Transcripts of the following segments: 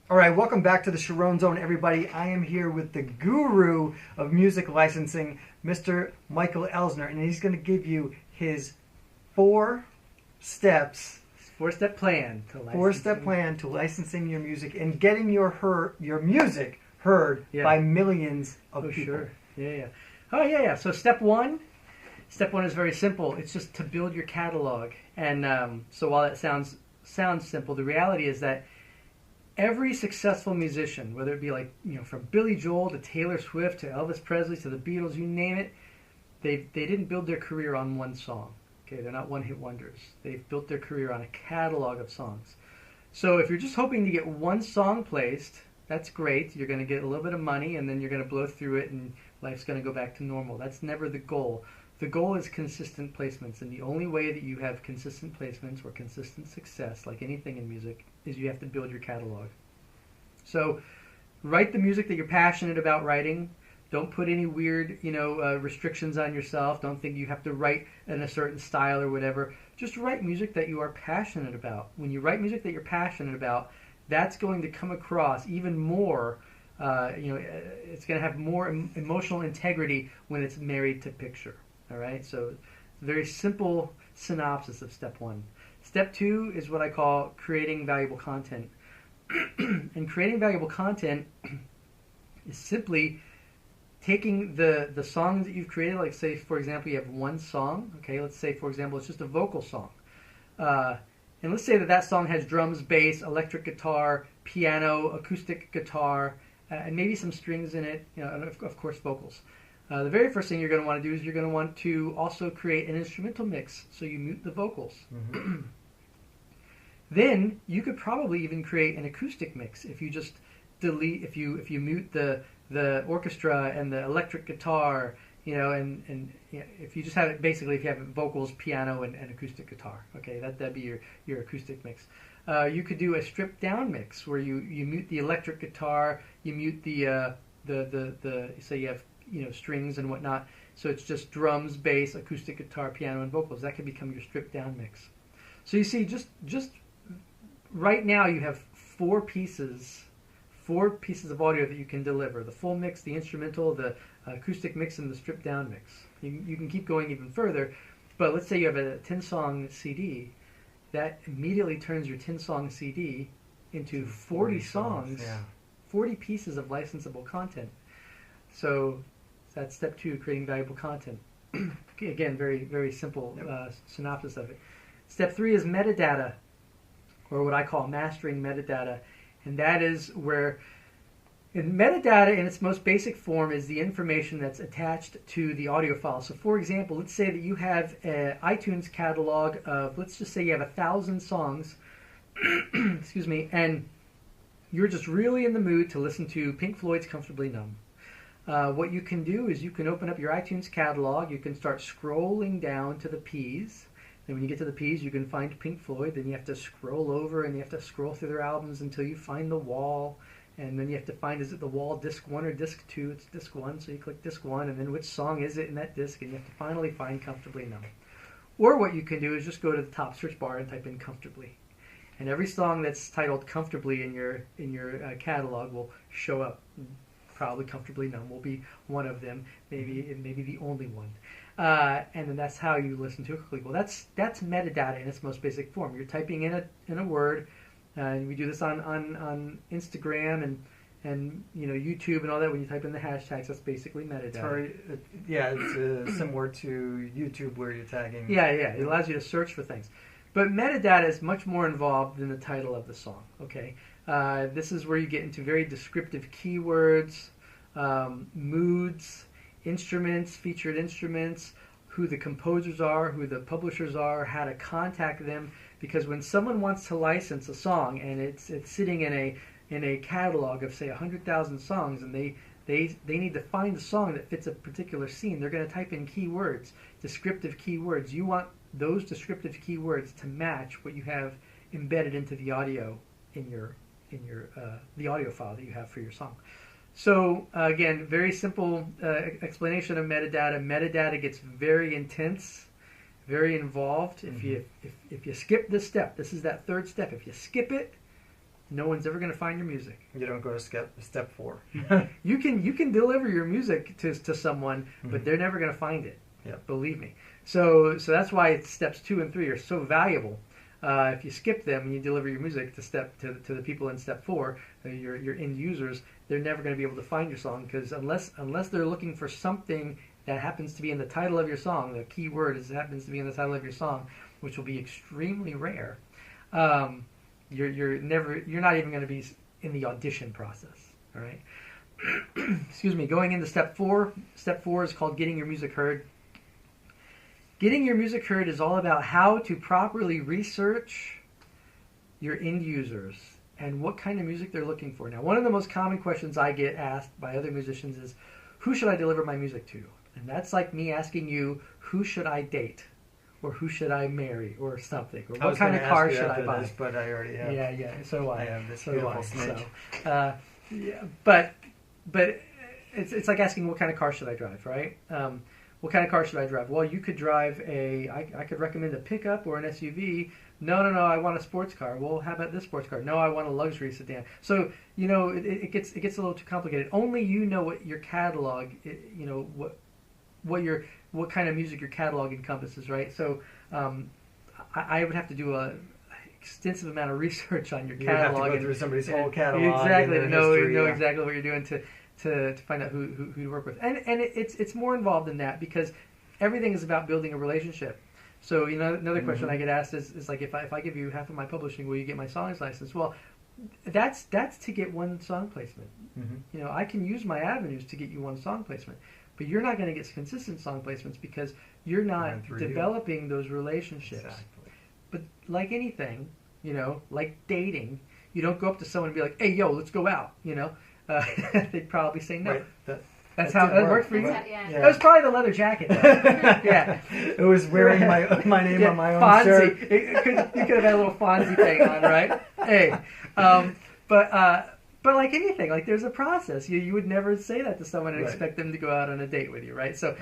All right, welcome back to the Charron Zone, everybody. I am here with the guru of music licensing, Mr. Michael Elsner, and he's going to give you his four steps, Four-step plan to licensing. four-step plan to licensing your music and getting your music heard Yeah. by millions of Oh, people. sure. Yeah. Oh, yeah. So step one is very simple. It's just to build your catalog. And so while that sounds simple, the reality is that every successful musician, whether it be from Billy Joel to Taylor Swift to Elvis Presley to the Beatles, you name it, they didn't build their career on one song. Okay, they're not one-hit wonders. They've built their career on a catalog of songs. So if you're just hoping to get one song placed, that's great. You're going to get a little bit of money, and then you're going to blow through it, and life's going to go back to normal. That's never the goal. The goal is consistent placements, and the only way that you have consistent placements or consistent success, like anything in music, is you have to build your catalog. So write the music that you're passionate about writing. Don't put any weird, restrictions on yourself. Don't think you have to write in a certain style or whatever. Just write music that you are passionate about. When you write music that you're passionate about, that's going to come across even more. It's going to have more emotional integrity when it's married to picture. All right, so very simple synopsis of step one. Step two is what I call creating valuable content. And creating valuable content is simply taking the songs that you've created, like say, for example, you have one song. Okay, let's say, for example, it's just a vocal song. And let's say that song has drums, bass, electric guitar, piano, acoustic guitar, and maybe some strings in it, and of course vocals. The very first thing you're going to want to do is you're going to want to also create an instrumental mix, so you mute the vocals. Mm-hmm. Then you could probably even create an acoustic mix if you just if you mute the orchestra and the electric guitar, and if you just have it basically, if you have vocals, piano, and acoustic guitar, okay, that'd be your acoustic mix. You could do a stripped down mix where you mute the electric guitar, you mute the say you have strings and whatnot, so it's just drums, bass, acoustic guitar, piano, and vocals. That could become your stripped down mix. So you see, just right now you have four pieces of audio that you can deliver: the full mix, the instrumental, the acoustic mix, and the stripped down mix. You can keep going even further, but let's say you have a 10-song CD. That immediately turns your 10-song CD into 40 songs, yeah. 40 pieces of licensable content. So that's step two, creating valuable content. Again, very, very simple synopsis of it. Step three is metadata, or what I call mastering metadata. And that is where metadata in its most basic form is the information that's attached to the audio file. So for example, let's say that you have an iTunes catalog of, let's just say you have 1,000 songs, excuse me, and you're just really in the mood to listen to Pink Floyd's Comfortably Numb. What you can do is you can open up your iTunes catalog, you can start scrolling down to the P's. And when you get to the P's, you can find Pink Floyd. Then you have to scroll over and you have to scroll through their albums until you find The Wall. And then you have to find, is it The Wall disc 1 or disc 2? It's disc 1, so you click disc 1, and then which song is it in that disc? And you have to finally find Comfortably Numb. Or what you can do is just go to the top search bar and type in Comfortably. And every song that's titled Comfortably in your catalog will show up. Probably Comfortably Numb will be one of them, maybe the only one. And then that's how you listen to it quickly. Well, that's metadata in its most basic form. You're typing in a word, and we do this on Instagram and YouTube and all that. When you type in the hashtags, that's basically metadata. It's similar to YouTube where you're tagging. Yeah, it allows you to search for things. But metadata is much more involved than the title of the song. Okay, this is where you get into very descriptive keywords, moods, instruments, featured instruments, who the composers are, who the publishers are, how to contact them. Because when someone wants to license a song and it's sitting in a catalog of say 100,000 songs, and they need to find a song that fits a particular scene, they're going to type in keywords, descriptive keywords. You want those descriptive keywords to match what you have embedded into the audio in the audio file that you have for your song. So again, very simple explanation of metadata. Metadata gets very intense, very involved. If you skip this step, this is that third step. If you skip it, no one's ever going to find your music. You don't go to step 4. You can deliver your music to someone, but they're never going to find it. Yep. Believe me. So that's why steps 2 and 3 are so valuable. If you skip them and you deliver your music to the people in step 4, your end users, they're never going to be able to find your song, because unless they're looking for something that happens to be in the title of your song, the key word happens to be in the title of your song, which will be extremely rare. You're not even going to be in the audition process. All right. Excuse me. Going into step 4. Step 4 is called getting your music heard. Getting your music heard is all about how to properly research your end users and what kind of music they're looking for. Now, one of the most common questions I get asked by other musicians is, who should I deliver my music to? And that's like me asking you, who should I date? Or who should I marry? Or something. Or what kind of car should I buy? This, but I already have. Yeah. So I have this so beautiful snitch. But it's like asking, what kind of car should I drive, right? What kind of car should I drive? Well, you could drive I could recommend a pickup or an SUV. No, I want a sports car. Well, how about this sports car? No, I want a luxury sedan. So, it gets a little too complicated. Only you know what your catalog, what kind of music your catalog encompasses, right? So, I would have to do a extensive amount of research on your catalog. You have to go through somebody's whole catalog. Exactly, to know history, exactly what you're doing to find out who to work with. And it's more involved than that, because everything is about building a relationship. So, another question I get asked is like, if I give you half of my publishing, will you get my songs license? Well, that's to get one song placement. I can use my avenues to get you one song placement, but you're not going to get consistent song placements because you're not developing those relationships. Exactly. But like anything, like dating, you don't go up to someone and be like, "Hey, yo, let's go out." They'd probably say no. Right. That's how that worked for you. Yeah. It was probably the leather jacket. Yeah, it was wearing my name on my own Fonzie. shirt. You could have had a little Fonzie thing on, right? Hey, but like anything, like there's a process. You would never say that to someone and expect them to go out on a date with you, right? So,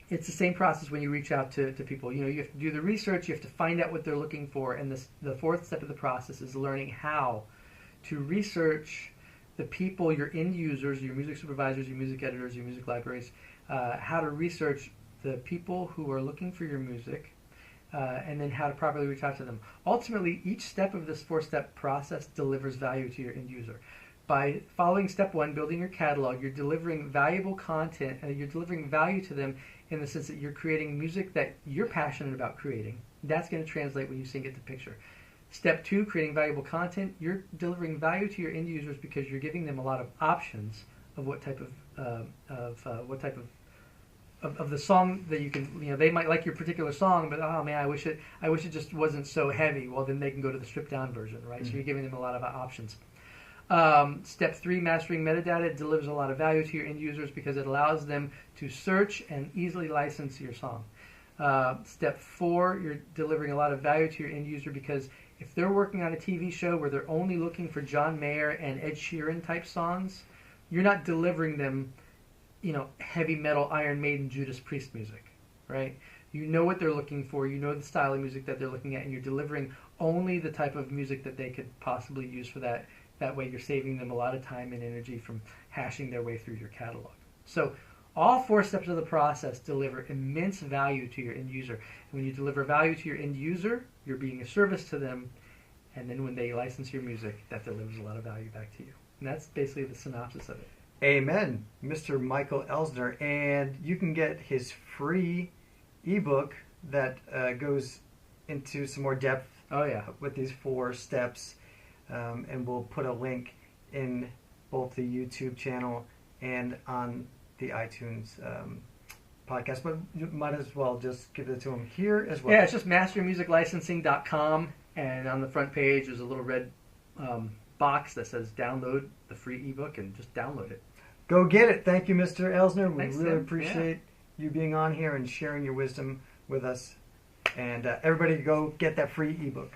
it's the same process when you reach out to people. You have to do the research. You have to find out what they're looking for, and the fourth step of the process is learning how to research the people, your end users, your music supervisors, your music editors, your music libraries, how to research the people who are looking for your music, and then how to properly reach out to them. Ultimately, each step of this 4-step process delivers value to your end user. By following step 1, building your catalog, you're delivering valuable content, you're delivering value to them in the sense that you're creating music that you're passionate about creating. That's going to translate when you sync it to picture. Step 2, creating valuable content. You're delivering value to your end users because you're giving them a lot of options of what type of the song that you can. They might like your particular song, but oh man, I wish it just wasn't so heavy. Well, then they can go to the stripped down version, right? So you're giving them a lot of options. Step 3, mastering metadata. It delivers a lot of value to your end users because it allows them to search and easily license your song. Step 4, you're delivering a lot of value to your end user because if they're working on a TV show where they're only looking for John Mayer and Ed Sheeran type songs, you're not delivering them, heavy metal, Iron Maiden, Judas Priest music, right? You know what they're looking for, you know the style of music that they're looking at, and you're delivering only the type of music that they could possibly use for that. That way you're saving them a lot of time and energy from hashing their way through your catalog. So all 4 steps of the process deliver immense value to your end user. And when you deliver value to your end user, you're being a service to them. And then when they license your music, that delivers a lot of value back to you. And that's basically the synopsis of it. Amen, Mr. Michael Elsner. And you can get his free ebook that goes into some more depth with these 4 steps. And we'll put a link in both the YouTube channel and on the iTunes podcast. But you might as well just give it to him here as well. Yeah, it's just mastermusiclicensing.com. And on the front page, there's a little red box that says download the free ebook, and just download it. Go get it. Thank you, Mr. Elsner. We Thanks, really Tim. appreciate you being on here and sharing your wisdom with us. And everybody go get that free ebook.